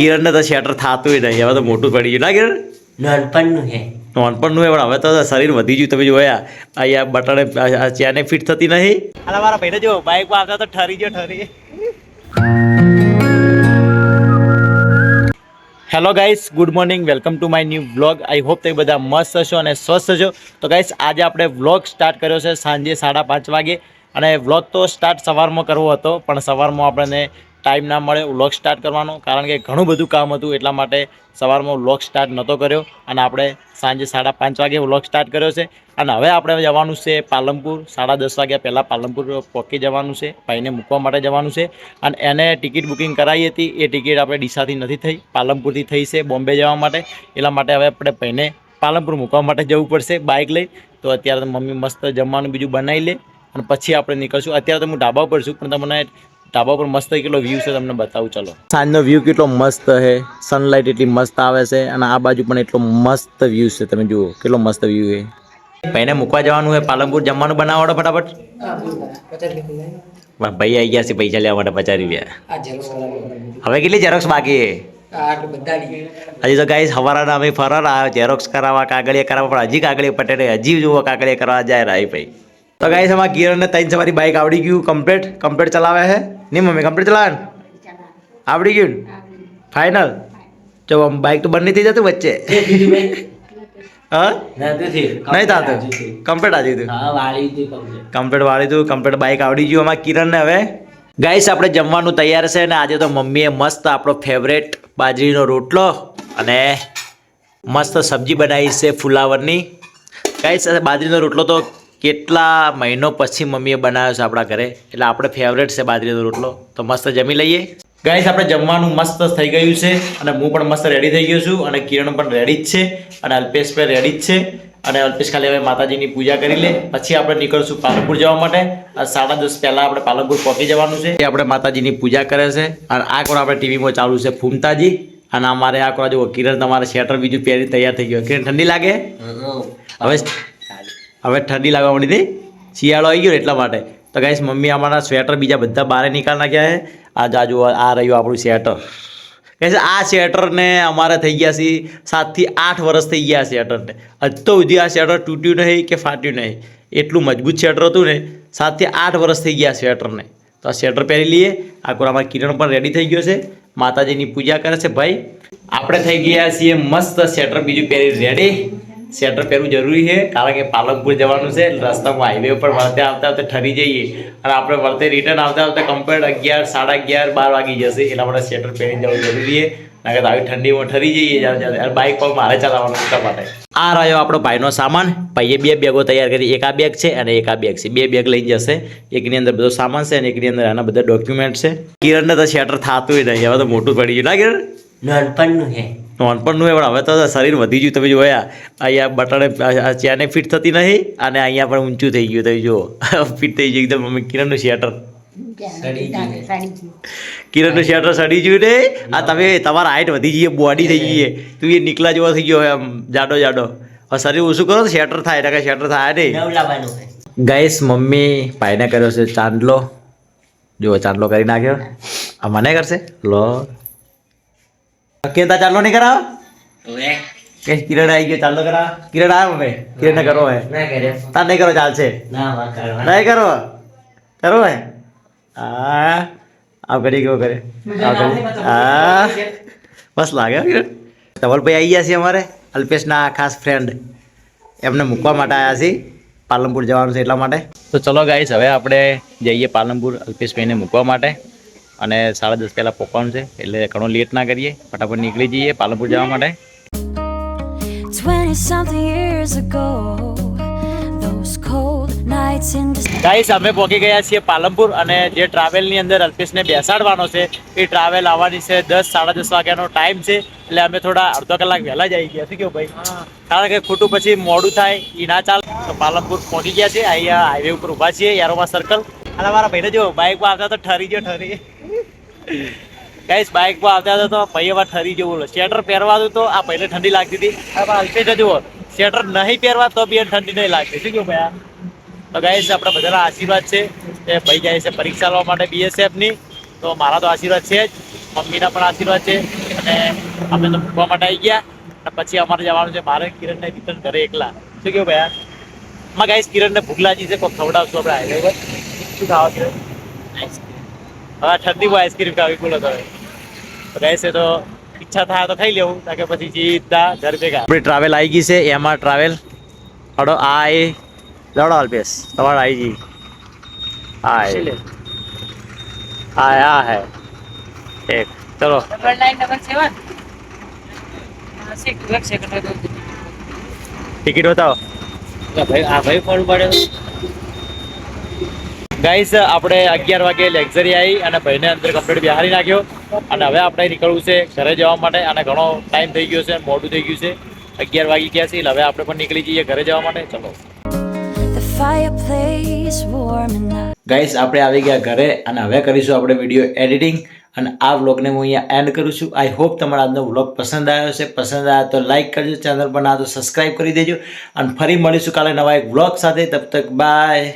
કિરણને તો શેટર થતું નહીં, હવે તો મોટું પડી ગયું ના કિરણ? નાનપણનું છે. નાનપણનું હોય પણ હવે તો શરીર વધી ગયું. તમે જોયા અહીંયા બટણે ચેને ફિટ થતી નહીં. અને મારા ભાઈને જો બાઇકમાં આવતા તો ઠરી ગયો ઠરી. Hello guys, good morning, welcome to my new vlog. I hope તમે બધા મસ્ત હશો અને સ્વસ્થ હશો. તો ગાઈસ આજે આપણે વ્લોગ સ્ટાર્ટ કર્યો છે સાંજે 5:30 વાગે. અને વ્લોગ તો સ્ટાર્ટ સવારમાં કરવો હતો પણ સવારમાં આપણને ટાઈમ ના મળે વ્લોગ સ્ટાર્ટ કરવાનો, કારણ કે ઘણું બધું કામ હતું. એટલા માટે સવારમાં વ્લોગ સ્ટાર્ટ નહોતો કર્યો અને આપણે સાંજે 5:30 વાગે વ્લોગ સ્ટાર્ટ કર્યો છે. અને હવે આપણે જવાનું છે પાલનપુર. 10:30 વાગ્યા પહેલાં પાલનપુર પહોંચી જવાનું છે. ભાઈને મૂકવા માટે જવાનું છે. અને એને ટિકિટ બુકિંગ કરાવી હતી, એ ટિકિટ આપણે ડીસાથી નથી થઈ, પાલનપુરથી થઈ છે બોમ્બે જવા માટે. એટલા માટે હવે આપણે ભાઈને પાલનપુર મૂકવા માટે જવું પડશે બાઇક લઈ. તો અત્યારે તો મમ્મી મસ્ત જમવાનું બીજું બનાવી લે અને પછી આપણે નીકળશું. અત્યારે તો હું ઢાબા ઉપર છું પણ તમને ઢાબા પર મસ્ત કેટલો વ્યૂ છે તમને બતાવું. ચલો, સાંજનો વ્યૂ કેટલો મસ્ત છે, સનલાઇટ એટલી મસ્ત આવે છે અને આ બાજુ પણ એટલો મસ્ત વ્યૂ છે. તમે જુઓ કેટલો મસ્ત વ્યૂ છે. ભાઈને મૂકવા જવાનું છે પાલનપુર. જમવાનું બનાવવાનો ફટાફટ. ભાઈ આવી ગયા છે પૈસા લેવા માટે 50 રૂપિયા. હવે કેટલી ઝેરોક્સ બાકી છે? હજી તો ગાઈસ હવારના અમે ફરાર ઝેરોક્સ કરાવવા, કાગળિયા કરાવવા, પણ હજી કાગળિયા પટેલે હજી જુઓ કાગળિયા કરવા જાય રાઈ ભાઈ. તો ગાઈસ અમારા કિરણને 3 સવારી બાઇક આવડી ગયું, કમ્પ્લીટ ચલાવે છે નહીં મમ્મી? કમ્પ્લીટ ચલાવે ને? આવડી ગયું ફાઇનલ? જો બાઇક તો બંધ નહીં થઈ જતું વચ્ચે? હા નહીં થતું, કમ્પ્લીટ આવી હતું. કમ્પ્લીટ વાળી હતું, કમ્પ્લીટ બાઇક આવડી ગયું અમારા કિરણને. હવે ગાઈસ આપણે જમવાનું તૈયાર છે ને આજે તો મમ્મીએ મસ્ત આપણો ફેવરેટ બાજરીનો રોટલો અને મસ્ત સબ્જી બનાવી છે ફુલાવરની. ગાઈસ બાજરીનો રોટલો તો કેટલા મહિનો પછી મમ્મીએ બનાવ્યો છે આપણા ઘરે, એટલે આપણે ફેવરેટ છે બાજરીનો રોટલો. તો મસ્ત જમી લઈએ. ગાઈસ આપણે જમવાનું મસ્ત થઈ ગયું છે અને હું પણ મસ્ત રેડી થઈ ગયો છું અને કિરણ પણ રેડી જ છે અને અલ્પેશ પણ રેડી જ છે. અને અલ્પેશ ખાલી હવે માતાજીની પૂજા કરી લે પછી આપણે નીકળશું પાલનપુર જવા માટે. 10:30 પહેલાં આપણે પાલનપુર પહોંચી જવાનું છે. આપણે માતાજીની પૂજા કરે છે અને આ કોણ આપણે ટીવીમાં ચાલુ છે ફૂમતાજી. અને અમારે આ કોણ જો કિરણ તમારે સ્વેટર બીજું પહેરી તૈયાર થઈ ગયો. કિરણ ઠંડી લાગે? હવે ઠંડી લાગવા મળી હતી, શિયાળો આવી ગયો એટલા માટે. તો ગાઈસ મમ્મી અમારા સ્વેટર બીજા બધા બહાર નીકાળી નાખ્યા છે. આ જાજુ આ રહ્યું આપણું સ્વેટર. ગાઈસ આ સ્વેટરને અમારે થઈ ગયા છે 7 થી 8 વર્ષ થઈ ગયા સ્વેટરને. હજ તો સુધી આ સ્વેટર તૂટ્યું નહીં કે ફાટ્યું નહીં, એટલું મજબૂત સ્વેટર હતું ને. 7 થી 8 વર્ષ થઈ ગયા સ્વેટરને. તો આ સ્વેટર પહેરી લઈએ. આ કોણ અમારા કિરણ પણ રેડી થઈ ગયો છે, માતાજીની પૂજા કરે છે. ભાઈ આપણે થઈ ગયા છીએ મસ્ત સ્વેટર બીજું પહેરી રેડી. સ્વેટર પહેરવું જરૂરી છે કારણ કે પાલનપુર જવાનું છે. રસ્તામાં હાઈવે ઉપર વળતે આવતા ઠરી જઈએ અને આપણે વળતે રિટર્ન આવતા કમ્પ્લીટ 11, 11:30, 12 વાગી જશે. એટલા માટે સ્વેટર પહેરીને જવું જરૂરી છે, કારણ કે આવી ઠંડીમાં ઠરી જઈએ જ્યારે બાઇક પર મારે ચલાવવાનું એટલા માટે. આ રહ્યો આપણો ભાઈનો સામાન. ભાઈએ 2 બેગો તૈયાર કરી, એક આ બેગ છે અને એક આ બેગ છે. 2 બેગ લઈ જશે, એકની અંદર બધો સામાન છે અને એકની અંદર આના બધા ડોક્યુમેન્ટ છે. કિરણને તો સ્વેટર થતું નહીં, હવે તો મોટું પડી ગયું ના કિરણ? નાનપણનું છે. નાનપણનું હોય પણ હવે તો શરીર વધી ગયું. તમે જોયા અહીંયા બટણે ચેને ફિટ થતી નહીં અને અહીંયા પણ ઊંચું થઈ ગયું. તમે જુઓ ફિટ થઈ ગયું એકદમ. મમ્મી કિરણનું સ્વેટર સડી ગયું ને. આ તમે તમારા હાઈટ વધી જઈએ, બોડી થઈ જઈએ, તું એ નીકળા જેવો થઈ ગયો એમ જાડો. હવે શરીર ઓછું કરો તો સ્વેટર થાય, એટલે સ્વેટર થાય નહીં. ગાઈસ મમ્મી ભાઈને કર્યો છે ચાંદલો. જુઓ ચાંદલો કરી નાખ્યો. આ મને કરશે લો કે ચાલો નહીં કરાવ કે કિરણ આવી ગયો ચાલો કરાવ. કિરણ આવ્યો મમ્મી, કિરણ કરો હે તાર નહીં કરો ચાલશે? નહીં કરો કરો હે. હા આવ કરી ગયો કરે. હા બસ લાગે. કિરણ ધવલભાઈ આવી ગયા છે અમારે, અલ્પેશના ખાસ ફ્રેન્ડ. એમને મૂકવા માટે આવ્યા છીએ, પાલનપુર જવાનું છે એટલા માટે. તો ચલો ગાઈસ હવે આપણે જઈએ પાલનપુર અલ્પેશભાઈને મૂકવા માટે. અને 10:30 પહેલાં પહોંચવાનું છે એટલે ઘણો લેટ ના કરીએ, ફટાફટ નીકળી જઈએ પાલનપુર જવા માટે. 20-something years ago, those cold nights in guys અમે પહોંચી ગયા છીએ પાલનપુર અને જે ટ્રાવેલની અંદર અલ્પેશને બેસાડવાનો છે એ ટ્રાવેલ આવવાની છે 10-10:30 વાગ્યાનો ટાઈમ છે. એટલે અમે થોડા અડધો કલાક વહેલા જ આવી ગયા. શું કેવું ભાઈ? કારણ કે ખોટું પછી મોડું થાય એ ના ચાલે. તો પાલનપુર પહોંચી ગયા છે, અહીંયા હાઈવે ઉપર ઊભા છીએ યારોમાં સર્કલ. અને મારા ભાઈને જો બાઇકમાં આવતા તો ઠરી ઠરી. ગાઈસ બાઇકમાં આવતા હતા તો ભાઈ એવા ઠરી જવું. સ્વેટર પહેરવા હતું તો આ ભાઈને ઠંડી લાગતી હતી. અલ્પેશ જુઓ સ્વેટર નહીં પહેરવા તો બી ઠંડી નહીં લાગતી. શું કેવું ભાઈ? તો ગાઈસ આપણા બધાના આશીર્વાદ છે એ ભાઈ જાય છે પરીક્ષા લેવા માટે BSF ની. તો મારા તો આશીર્વાદ છે જ. મમ્મીના પણ આશીર્વાદ છે અને અમે તો મૂકવા માટે આવી ગયા અને પછી અમારે જવાનું છે મારે કિરણને રિટર્ન ઘરે એકલા. શું કેવું ભાઈ? માં ગાઈસ કિરણને ભૂખ લાગી છે, કોઈ ખવડાવશું આપણે હાઈવે પર. શું ખાવા કિરણ? હા ઠંડીમાં આઈસ્ક્રીમ ખાવી બોલો તમે. તો ગાઈસ એ તો ઈચ્છા થાય તો ખાઈ લેવું, કારણ કે પછી સીધા ઘર ભેગા. આપણી ટ્રાવેલ આવી ગઈ છે, એમાં ટ્રાવેલ હડો આ એ લડો અલ્પેશ તમારે આવી ગઈ. હા હા હે એક ચલો ટિકિટ બતાવો. ભાઈ ફોન પડ્યો. ગાઈસ આપણે 11 વાગે લક્ઝરી આવી અને ભાઈને અંદર કમ્પ્લીટ બિહારી નાખ્યો અને હવે આપણે નીકળવું છે ઘરે જવા માટે. અને ઘણો ટાઈમ થઈ ગયો છે, મોડું થઈ ગયું છે, 11 વાગી ગયા છે. હવે આપણે પણ નીકળી જઈએ ઘરે જવા માટે. ચલો ગાઈસ આપણે આવી ગયા ઘરે અને હવે કરીશું આપણે વિડીયો એડિટિંગ અને આ વ્લોગને હું અહીંયા એન્ડ કરું છું. આઈ હોપ તમારા આજનો વ્લોગ પસંદ આવ્યો છે. પસંદ આવ્યો તો લાઈક કરજો, ચેનલ પર ના તો સબસ્ક્રાઈબ કરી દેજો અને ફરી મળીશું કાલે નવા એક વ્લોગ સાથે. તબ તક બાય.